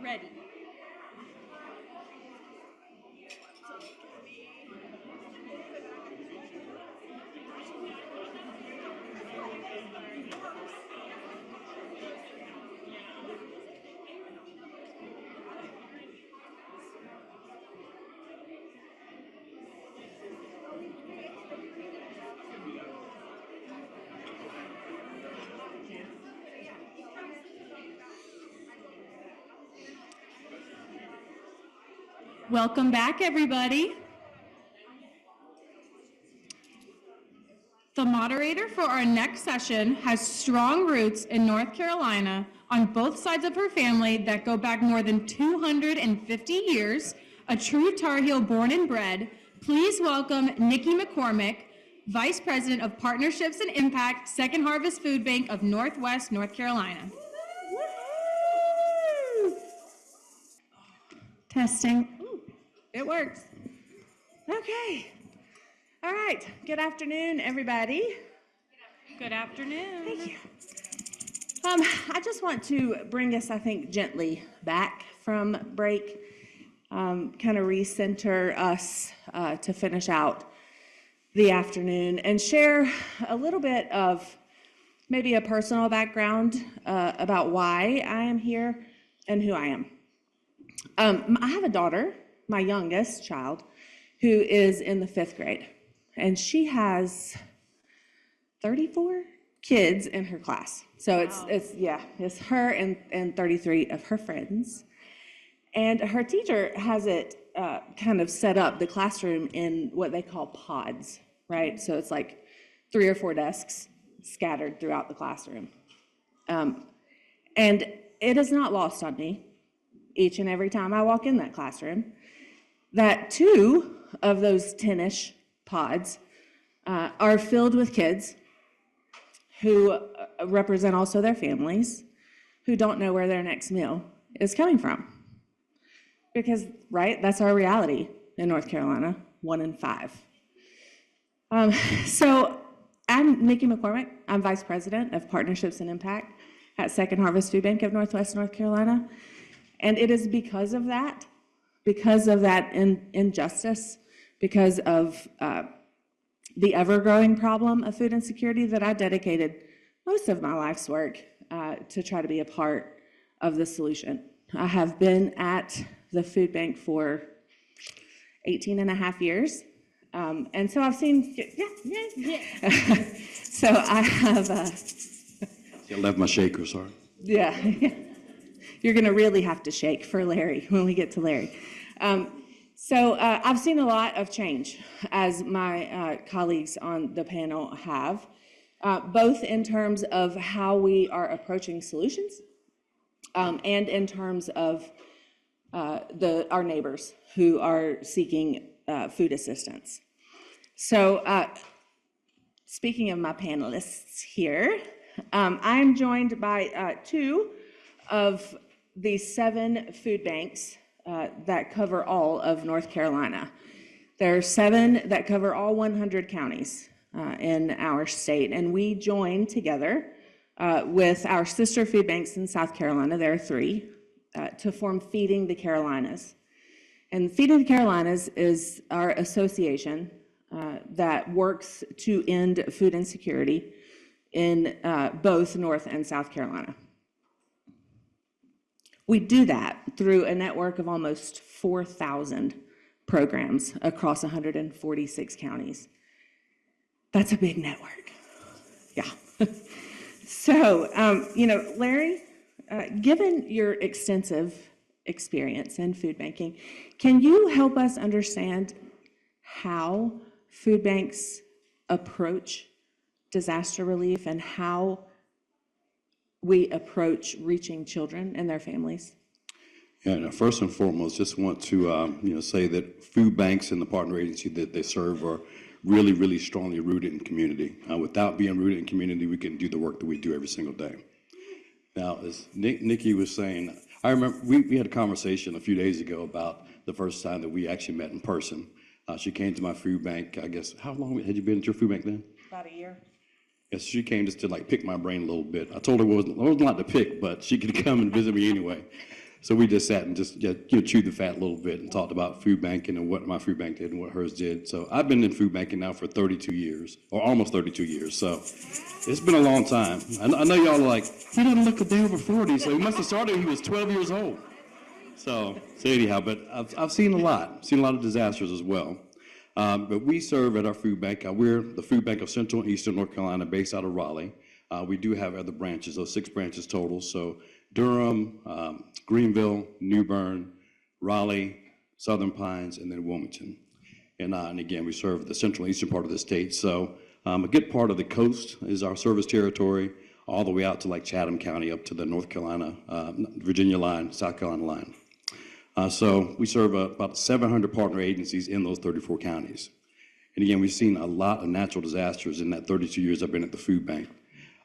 Ready. Welcome back, everybody. The moderator for our next session has strong roots in North Carolina on both sides of her family that go back more than 250 years, a true Tar Heel born and bred. Please welcome Nikki McCormick, Vice President of Partnerships and Impact, Second Harvest Food Bank of Northwest North Carolina. Testing. Ooh, it works. Okay. All right. Good afternoon, everybody. Good afternoon. Thank you. I just want to bring us, I think, gently back from break, kind of recenter us to finish out the afternoon and share a little bit of maybe a personal background about why I am here and who I am. I have a daughter, my youngest child, who is in the 5th grade, and she has 34 kids in her class. So it's her and 33 of her friends. And her teacher has it kind of set up, the classroom, in what they call pods, right? So it's like 3 or 4 desks scattered throughout the classroom. And it is not lost on me, each and every time I walk in that classroom, that 2 of those 10-ish pods are filled with kids who represent also their families, who don't know where their next meal is coming from. Because, right, that's our reality in North Carolina, 1 in 5. So I'm Nikki McCormick. I'm Vice President of Partnerships and Impact at Second Harvest Food Bank of Northwest North Carolina. And it is because of that injustice, because of the ever-growing problem of food insecurity, that I dedicated most of my life's work to try to be a part of the solution. I have been at the food bank for 18 and a half years. And so I've seen, so I have... I left my shaker, sorry. Yeah. You're going to really have to shake for Larry when we get to Larry. So I've seen a lot of change, as my colleagues on the panel have, both in terms of how we are approaching solutions and in terms of our neighbors who are seeking food assistance. So speaking of my panelists here, I'm joined by 2 of the 7 food banks that cover all of North Carolina. There are 7 that cover all 100 counties in our state, and we join together with our sister food banks in South Carolina. There are 3 to form Feeding the Carolinas. And Feeding the Carolinas is our association that works to end food insecurity in both North and South Carolina. We do that through a network of almost 4,000 programs across 146 counties. That's a big network. Yeah. So, Larry, given your extensive experience in food banking, can you help us understand how food banks approach disaster relief and how we approach reaching children and their families? Yeah, first and foremost, just want to say that food banks and the partner agency that they serve are really, really strongly rooted in community. Without being rooted in community, we can do the work that we do every single day. Now, as Nikki was saying, I remember we had a conversation a few days ago about the first time that we actually met in person. She came to my food bank, I guess, how long had you been at your food bank then? About a year. Yes, she came just to like pick my brain a little bit. I told her there wasn't a lot to pick, but she could come and visit me anyway. So we just sat and just chewed the fat a little bit and talked about food banking and what my food bank did and what hers did. So I've been in food banking now for 32 years, or almost 32 years. So it's been a long time. I know y'all are like, he doesn't look a day over 40, so he must have started when he was 12 years old. So anyhow, but I've seen a lot of disasters as well. But we serve at our food bank. We're the food bank of Central and Eastern North Carolina, based out of Raleigh. We do have other branches, those 6 branches total. So Durham, Greenville, New Bern, Raleigh, Southern Pines, and then Wilmington. And again, we serve the central and eastern part of the state. So a good part of the coast is our service territory, all the way out to like Chatham County, up to the North Carolina, Virginia line, South Carolina line. So we serve about 700 partner agencies in those 34 counties. And again, we've seen a lot of natural disasters in that 32 years I've been at the food bank.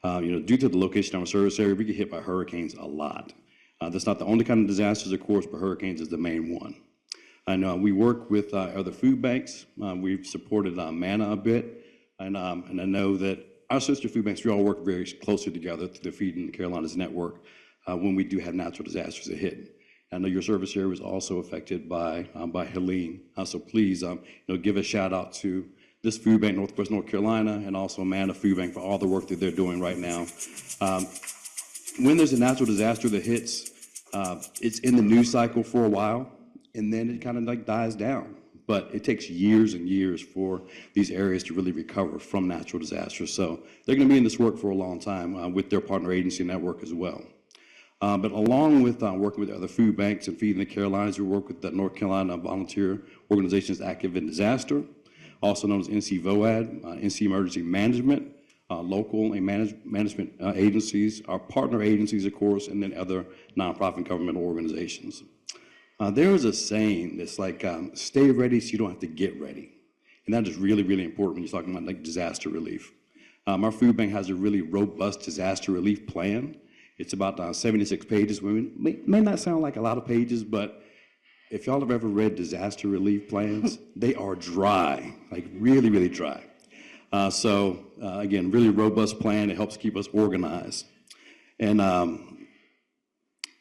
Due to the location of our service area, we get hit by hurricanes a lot. That's not the only kind of disasters, of course, but hurricanes is the main one. I know we work with other food banks. We've supported MANA a bit, and I know that our sister food banks, we all work very closely together through the Feeding the Carolinas network when we do have natural disasters that hit. I know your service area was also affected by Helene, so please give a shout out to this food bank, Northwest North Carolina, and also MANA Food Bank for all the work that they're doing right now. When there's a natural disaster that hits, it's in the news cycle for a while, and then it kind of like dies down. But it takes years and years for these areas to really recover from natural disasters. So they're going to be in this work for a long time with their partner agency network as well. But along with working with other food banks and Feeding the Carolinas, we work with the North Carolina Volunteer Organizations Active in Disaster, also known as NC-VOAD, NC Emergency Management, local and management agencies, our partner agencies, of course, and then other nonprofit and governmental organizations. There is a saying that's like, stay ready so you don't have to get ready. And that is really, really important when you're talking about like disaster relief. Our food bank has a really robust disaster relief plan. It's about 76 pages. May not sound like a lot of pages, but if y'all have ever read disaster relief plans, they are dry, like really, really dry. Again, really robust plan. It helps keep us organized. And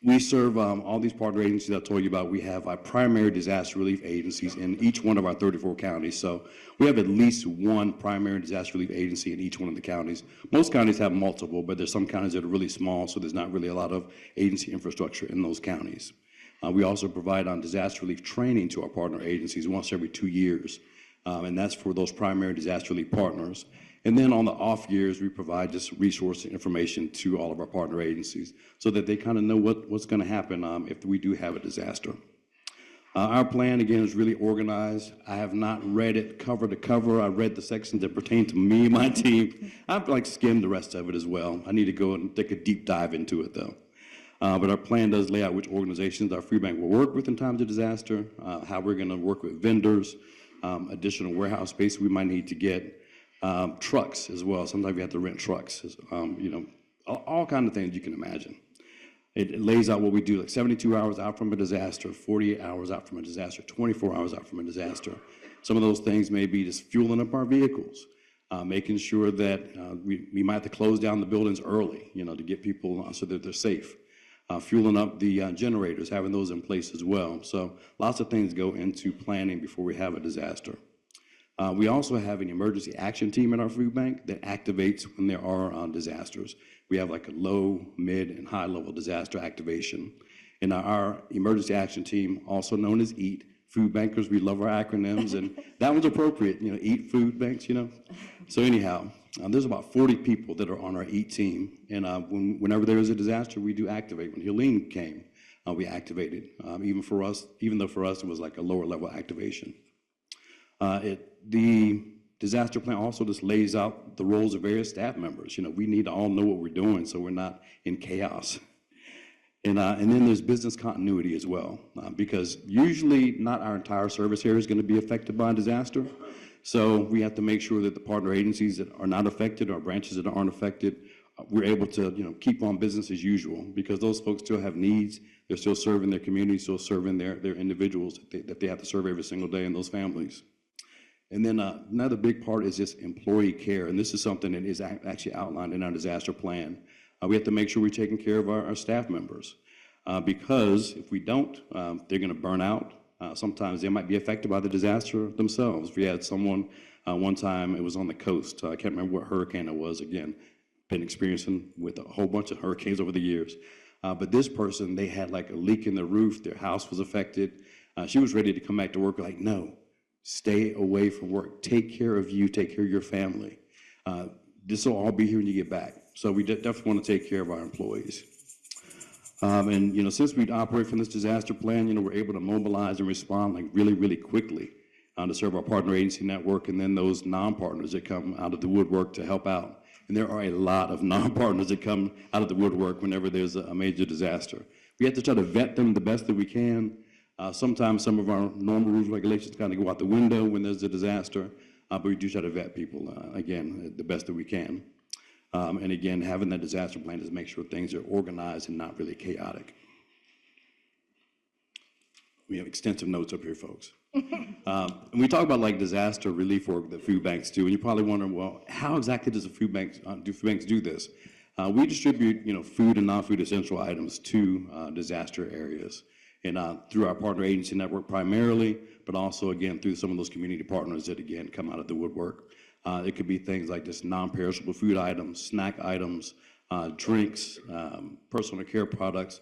we serve all these partner agencies I told you about. We have our primary disaster relief agencies in each one of our 34 counties. So we have at least one primary disaster relief agency in each one of the counties. Most counties have multiple, but there's some counties that are really small, so there's not really a lot of agency infrastructure in those counties. We also provide disaster relief training to our partner agencies once every 2 years, and that's for those primary disaster relief partners. And then on the off years, we provide just resource and information to all of our partner agencies so that they kind of know what's going to happen if we do have a disaster. Our plan, again, is really organized. I have not read it cover to cover. I read the sections that pertain to me and my team. I've skimmed the rest of it as well. I need to go and take a deep dive into it, though. But our plan does lay out which organizations our food bank will work with in times of disaster, how we're going to work with vendors, additional warehouse space we might need to get, trucks as well. Sometimes we have to rent trucks, all kinds of things you can imagine. It lays out what we do, like 72 hours out from a disaster, 48 hours out from a disaster, 24 hours out from a disaster. Some of those things may be just fueling up our vehicles, making sure that we might have to close down the buildings early, to get people so that they're safe. Fueling up the generators, having those in place as well. So lots of things go into planning before we have a disaster. We also have an emergency action team in our food bank that activates when there are disasters. We have like a low, mid, and high level disaster activation. And our emergency action team, also known as EAT, food bankers, we love our acronyms, and that one's appropriate, EAT food banks, So anyhow, there's about 40 people that are on our EAT team, and whenever there is a disaster, we do activate. When Helene came, we activated, even though for us it was like a lower level activation. The disaster plan also just lays out the roles of various staff members. We need to all know what we're doing so we're not in chaos. And then there's business continuity as well, because usually not our entire service area is going to be affected by a disaster. So we have to make sure that the partner agencies that are not affected or branches that aren't affected, we're able to keep on business as usual, because those folks still have needs. They're still serving their community, still serving their individuals that they have to serve every single day, and those families. And then another big part is just employee care, and this is something that is actually outlined in our disaster plan. We have to make sure we're taking care of our staff members, because if we don't, they're going to burn out. Sometimes they might be affected by the disaster themselves. We had someone one time, it was on the coast. I can't remember what hurricane it was. Again, been experiencing with a whole bunch of hurricanes over the years. But this person, they had like a leak in the roof. Their house was affected. She was ready to come back to work. Like, no, stay away from work. Take care of you. Take care of your family. This will all be here when you get back. So we definitely want to take care of our employees. And, you know, since we operate from this disaster plan, you know, we're able to mobilize and respond like really, really quickly to serve our partner agency network, and then those non-partners that come out of the woodwork to help out. And there are a lot of non-partners that come out of the woodwork whenever there's a major disaster. We have to try to vet them the best that we can. Sometimes some of our normal rules and regulations kind of go out the window when there's a disaster, but we do try to vet people, again, the best that we can. And again, having that disaster plan is make sure things are organized and not really chaotic. We have extensive notes up here, folks. And we talk about like disaster relief work that food banks do, and you're probably wondering, well, how exactly does food banks do this? We distribute, you know, food and non-food essential items to disaster areas, and through our partner agency network primarily, but also again through some of those community partners that again come out of the woodwork. It could be things like just non-perishable food items, snack items, drinks, personal care products,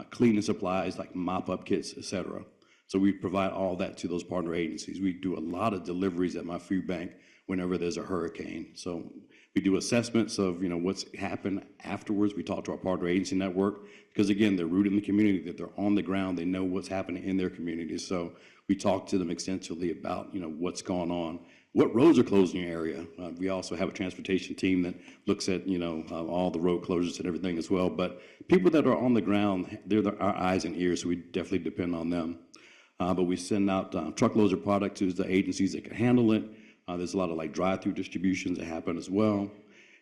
cleaning supplies like mop-up kits, etc. So we provide all that to those partner agencies. We do a lot of deliveries at my food bank whenever there's a hurricane. So we do assessments of, you know, what's happened afterwards. We talk to our partner agency network because, again, they're rooted in the community, that they're on the ground, they know what's happening in their communities. So we talk to them extensively about, you know, what's going on. What roads are closed in your area? We also have a transportation team that looks at, you know, all the road closures and everything as well. But people that are on the ground, they're our eyes and ears, so we definitely depend on them. But we send out truckloads of product to the agencies that can handle it. There's a lot of like drive-through distributions that happen as well.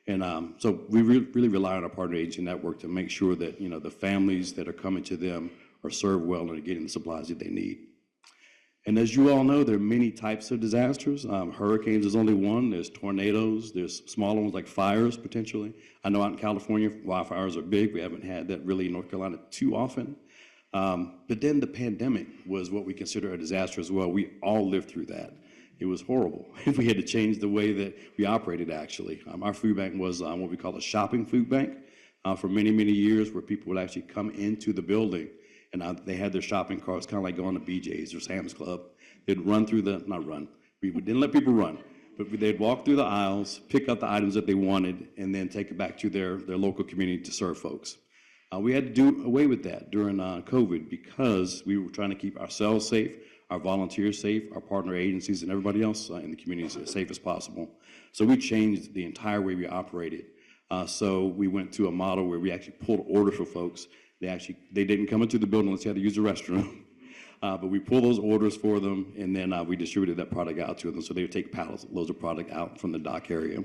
And so we really rely on our partner agency network to make sure that, you know, the families that are coming to them are served well and are getting the supplies that they need. And as you all know, there are many types of disasters. Hurricanes is only one. There's tornadoes. There's smaller ones like fires, potentially. I know out in California, wildfires are big. We haven't had that really in North Carolina too often. But then the pandemic was what we consider a disaster as well. We all lived through that. It was horrible. We had to change the way that we operated, actually. Our food bank was what we call a shopping food bank for many, many years, where people would actually come into the building and they had their shopping carts, kind of like going to BJ's or Sam's Club. They'd run through we didn't let people run, but they'd walk through the aisles, pick up the items that they wanted, and then take it back to their local community to serve folks. We had to do away with that during COVID because we were trying to keep ourselves safe, our volunteers safe, our partner agencies, and everybody else in the communities as safe as possible. So we changed the entire way we operated. So we went to a model where we actually pulled orders for folks. They didn't come into the building unless they had to use the restroom. But we pulled those orders for them, and then we distributed that product out to them. So they would take pallets, loads of product out from the dock area.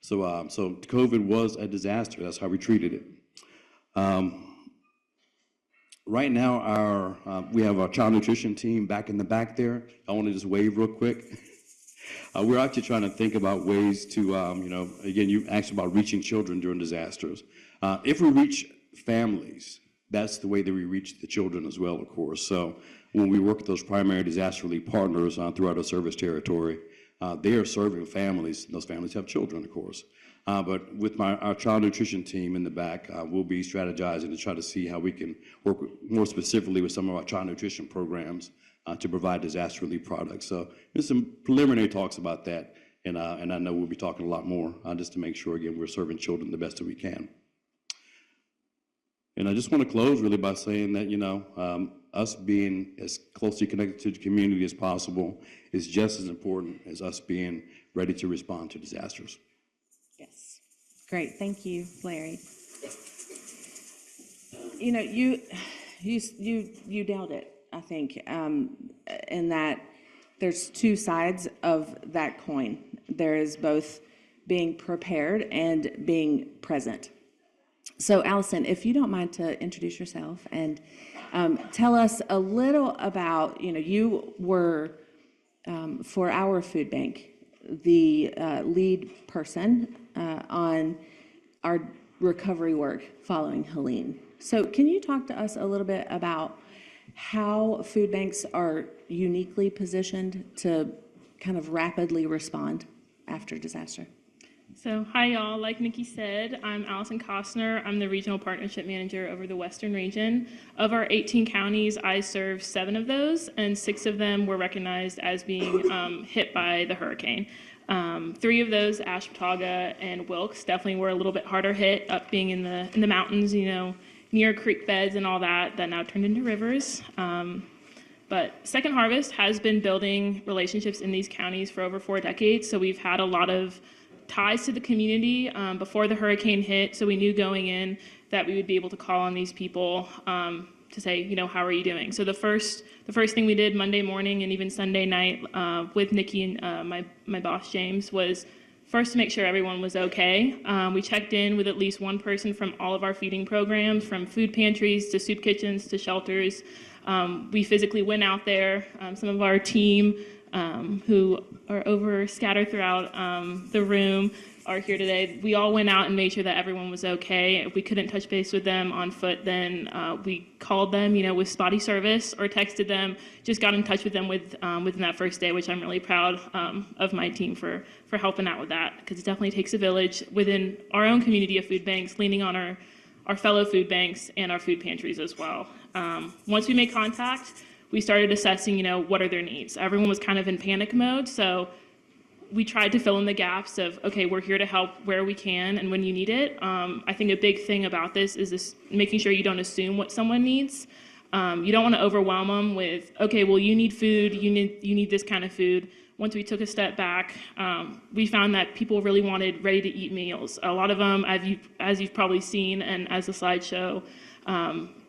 So COVID was a disaster. That's how we treated it. Right now, we have our child nutrition team back in the back there. I want to just wave real quick. We're actually trying to think about ways to, you know, again, you asked about reaching children during disasters. If we reach families, that's the way that we reach the children as well, of course. So when we work with those primary disaster relief partners throughout our service territory, they are serving families. Those families have children, of course. But with our child nutrition team in the back, we'll be strategizing to try to see how we can work more specifically with some of our child nutrition programs to provide disaster relief products. So there's some preliminary talks about that, and I know we'll be talking a lot more just to make sure, again, we're serving children the best that we can. And I just want to close really by saying that, you know, us being as closely connected to the community as possible is just as important as us being ready to respond to disasters. Yes. Great. Thank you, Larry. You know, you nailed it, I think, in that there's two sides of that coin. There is both being prepared and being present. So, Allison, if you don't mind to introduce yourself and tell us a little about, you know, you were for our food bank, the lead person on our recovery work following Helene. So can you talk to us a little bit about how food banks are uniquely positioned to kind of rapidly respond after disaster? So, hi y'all. Like Nikki said, I'm Allison Costner. I'm the Regional Partnership Manager over the Western Region. Of our 18 counties, I serve 7 of those, and 6 of them were recognized as being hit by the hurricane. 3 of those, Ashwaubenon and Wilkes, definitely were a little bit harder hit, up being in the mountains, near creek beds and all that now turned into rivers. But Second Harvest has been building relationships in these counties for over 4 decades, so we've had a lot of ties to the community before the hurricane hit, so we knew going in that we would be able to call on these people to say, how are you doing? So the first thing we did Monday morning and even Sunday night with Nikki and my boss James was first to make sure everyone was okay. We checked in with at least one person from all of our feeding programs, from food pantries to soup kitchens to shelters. We physically went out there. Some of our team who are scattered throughout the room are here today. We all went out and made sure that everyone was okay. If we couldn't touch base with them on foot, then we called them, with spotty service, or texted them, just got in touch with them within that first day, which I'm really proud of my team for helping out with that, because it definitely takes a village within our own community of food banks, leaning on our fellow food banks and our food pantries as well. Once we made contact, we started assessing, what are their needs. Everyone was kind of in panic mode, so we tried to fill in the gaps of, okay, we're here to help where we can and when you need it. I think a big thing about this is making sure you don't assume what someone needs. You don't want to overwhelm them with, okay, well, you need food, you need this kind of food. Once we took a step back, we found that people really wanted ready-to-eat meals. A lot of them, as you've probably seen and as the slides show,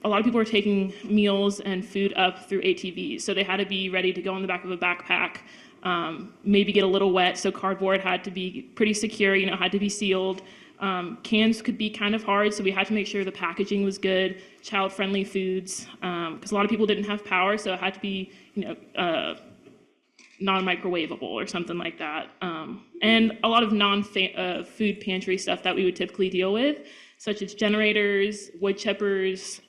a lot of people were taking meals and food up through ATVs, so they had to be ready to go in the back of a backpack, maybe get a little wet, so cardboard had to be pretty secure, had to be sealed. Cans could be kind of hard, so we had to make sure the packaging was good, child-friendly foods, because a lot of people didn't have power, so it had to be, non-microwavable or something like that. And a lot of non-food pantry stuff that we would typically deal with, such as generators, wood chippers,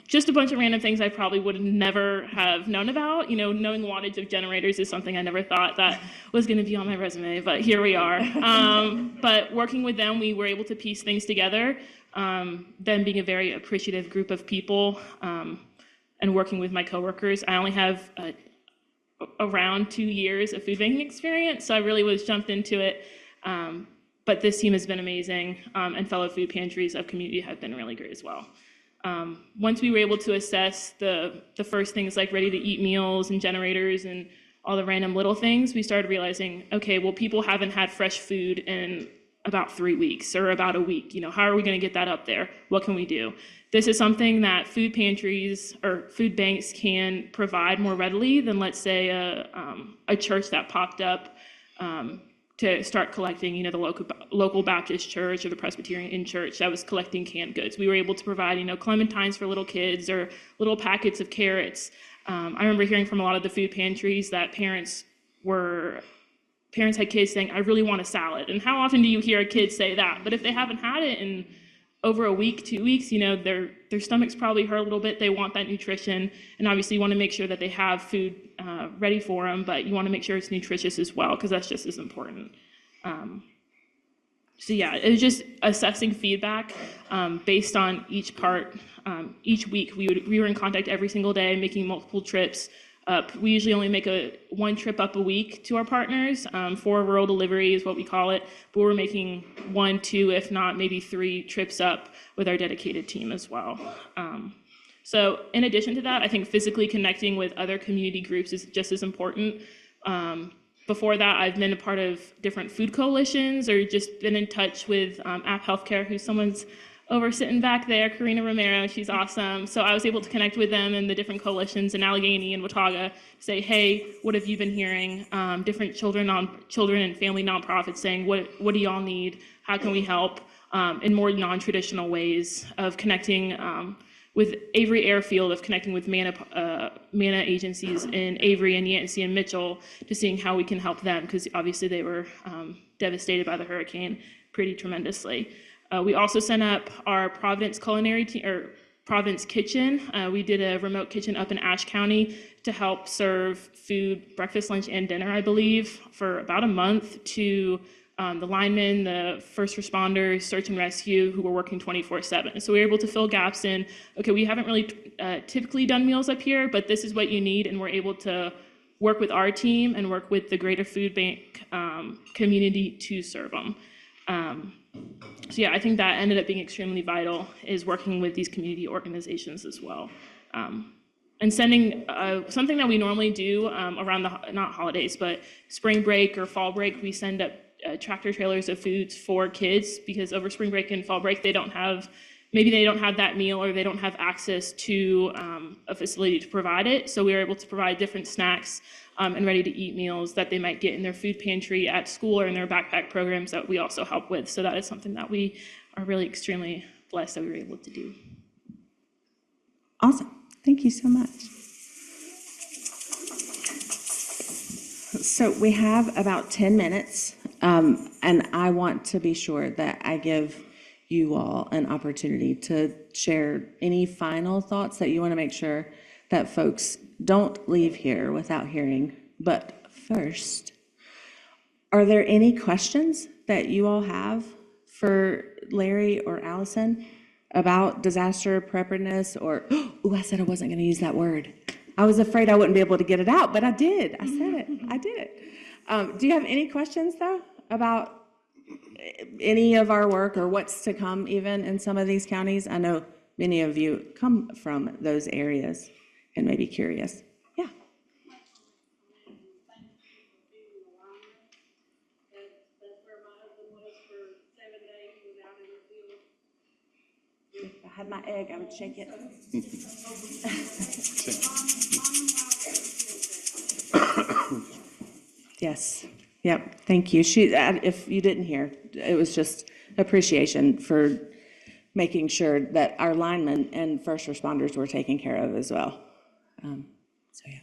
just a bunch of random things I probably would never have known about. Knowing wattage of generators is something I never thought that was going to be on my resume, but here we are. But working with them, we were able to piece things together, them being a very appreciative group of people, and working with my coworkers. I only have around 2 years of food banking experience, so I really was jumped into it. But this team has been amazing, and fellow food pantries of community have been really great as well. Once we were able to assess the first things like ready-to-eat meals and generators and all the random little things, we started realizing, okay, well, people haven't had fresh food in about 3 weeks or about a week. How are we going to get that up there? What can we do? This is something that food pantries or food banks can provide more readily than, let's say, a church that popped up to start collecting, the local Baptist church or the Presbyterian church that was collecting canned goods. We were able to provide, clementines for little kids or little packets of carrots. I remember hearing from a lot of the food pantries that parents had kids saying, I really want a salad. And how often do you hear a kid say that? But if they haven't had it in over a week, 2 weeks, their stomachs probably hurt a little bit. They want that nutrition, and obviously you want to make sure that they have food ready for them, but you want to make sure it's nutritious as well, because that's just as important. So yeah, it was just assessing feedback based on each part. Each week we were in contact every single day, making multiple trips up. We usually only make one trip up a week to our partners. 4 rural delivery is what we call it, but we're making 1, 2, if not maybe 3 trips up with our dedicated team as well. So in addition to that, I think physically connecting with other community groups is just as important. Before that, I've been a part of different food coalitions or just been in touch with App Healthcare, who's someone's over sitting back there, Karina Romero, she's awesome. So I was able to connect with them and the different coalitions in Allegheny and Watauga, say, hey, what have you been hearing? Different children and family nonprofits saying, what do y'all need? How can we help? In more non-traditional ways of connecting with Avery Airfield of connecting with MANA agencies in Avery and Yancey and Mitchell to seeing how we can help them, because obviously they were devastated by the hurricane pretty tremendously. We also sent up our Providence Providence Kitchen. We did a remote kitchen up in Ashe County to help serve food, breakfast, lunch, and dinner, I believe, for about a month to the linemen, the first responders, search and rescue, who were working 24/7. So we were able to fill gaps in, okay, we haven't really typically done meals up here, but this is what you need, and we're able to work with our team and work with the greater food bank community to serve them. So yeah, I think that ended up being extremely vital, is working with these community organizations as well. And sending something that we normally do around the, not holidays, but spring break or fall break, we send up tractor trailers of foods for kids, because over spring break and fall break, maybe they don't have that meal, or they don't have access to a facility to provide it. So we were able to provide different snacks and ready-to-eat meals that they might get in their food pantry at school or in their backpack programs that we also help with. So that is something that we are really extremely blessed that we were able to do. Awesome. Thank you so much. So we have about 10 minutes, and I want to be sure that I give you all an opportunity to share any final thoughts that you want to make sure that folks don't leave here without hearing. But first, are there any questions that you all have for Larry or Allison about disaster preparedness, or, oh, I said I wasn't going to use that word. I was afraid I wouldn't be able to get it out, but I did. I said it. I did it. Do you have any questions, though, about any of our work or what's to come even in some of these counties? I know many of you come from those areas and may be curious. Yeah. If I had my egg, I would shake it. Yes. Yep. Thank you. If you didn't hear, it was just appreciation for making sure that our linemen and first responders were taken care of as well. So yeah.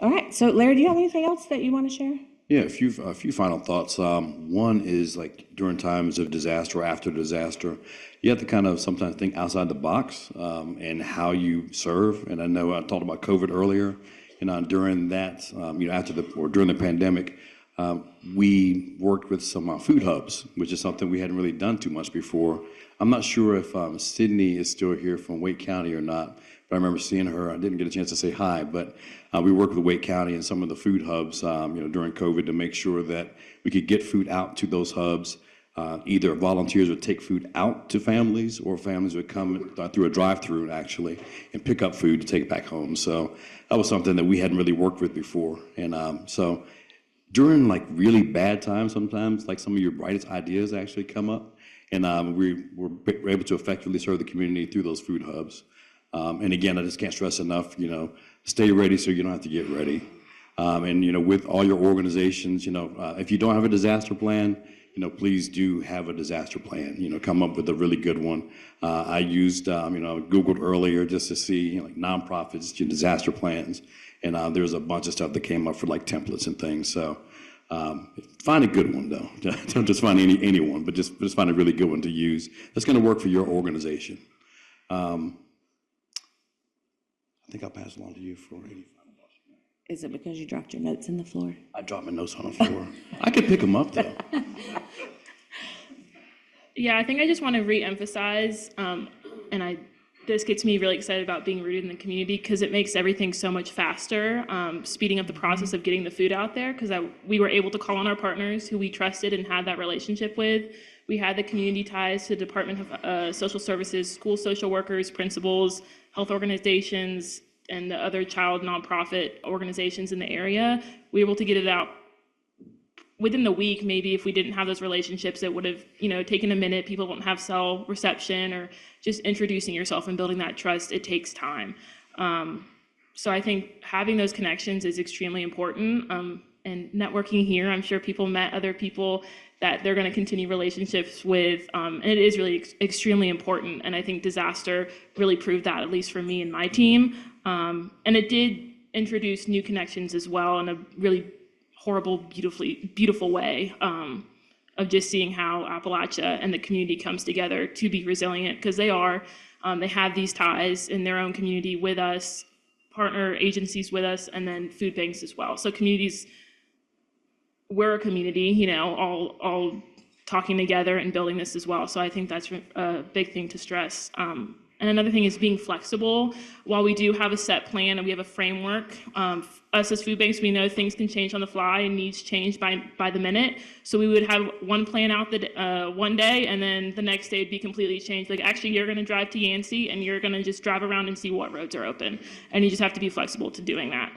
All right. So Larry, do you have anything else that you want to share? Yeah, a few final thoughts. One is, like, during times of disaster or after disaster, you have to kind of sometimes think outside the box and how you serve. And I know I talked about COVID earlier, and during that, during the pandemic, we worked with some food hubs, which is something we hadn't really done too much before. I'm not sure if Sydney is still here from Wake County or not, but I remember seeing her. I didn't get a chance to say hi, but we worked with Wake County and some of the food hubs, during COVID, to make sure that we could get food out to those hubs. Either volunteers would take food out to families, or families would come through a drive-through actually and pick up food to take back home. So that was something that we hadn't really worked with before. And so during like really bad times, sometimes like some of your brightest ideas actually come up, and we were able to effectively serve the community through those food hubs. And again, I just can't stress enough, stay ready so you don't have to get ready. And with all your organizations, if you don't have a disaster plan, please do have a disaster plan. Come up with a really good one. I used, I Googled earlier just to see, like nonprofits, disaster plans, and there's a bunch of stuff that came up for like templates and things. So find a good one though. Don't just find any one, but just find a really good one to use that's going to work for your organization. I think I'll pass it along to you for any. Is it because you dropped your notes in the floor? I dropped my notes on the floor. I could pick them up though. Yeah, I think I just want to re-emphasize, this gets me really excited about being rooted in the community, because it makes everything so much faster, speeding up the process of getting the food out there, because we were able to call on our partners who we trusted and had that relationship with. We had the community ties to Department of Social Services, school social workers, principals, health organizations, and the other child nonprofit organizations in the area. We were able to get it out within the week. Maybe if we didn't have those relationships, it would have, taken a minute. People don't have cell reception, or just introducing yourself and building that trust, it takes time. So I think having those connections is extremely important. and networking here. I'm sure people met other people that they're going to continue relationships with, and it is really extremely important. And I think disaster really proved that, at least for me and my team. And it did introduce new connections as well in a really horrible, beautiful way, of just seeing how Appalachia and the community comes together to be resilient, because they are. They have these ties in their own community with us, partner agencies with us, and then food banks as well. So communities, we're a community, you know, all talking together and building this as well. So I think that's a big thing to stress. And another thing is being flexible. While we do have a set plan and we have a framework, us as food banks, we know things can change on the fly and needs change by the minute. So we would have one plan out one day, and then the next day it'd be completely changed. Like, actually, you're going to drive to Yancey and you're going to just drive around and see what roads are open. And you just have to be flexible to doing that.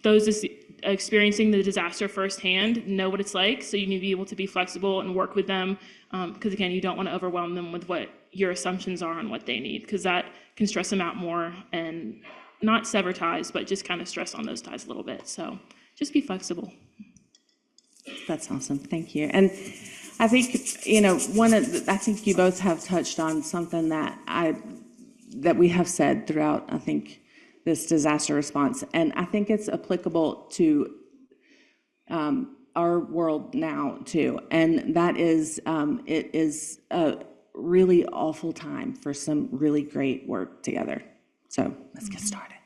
Those experiencing the disaster firsthand know what it's like. So you need to be able to be flexible and work with them. Because again, you don't want to overwhelm them with what your assumptions are on what they need, because that can stress them out more and not sever ties, but just kind of stress on those ties a little bit. So just be flexible. That's awesome. Thank you. And I think, you know, I think you both have touched on something that we have said throughout, I think, this disaster response. And I think it's applicable to our world now too. And that is, it is a really awful time for some really great work together. So let's get started.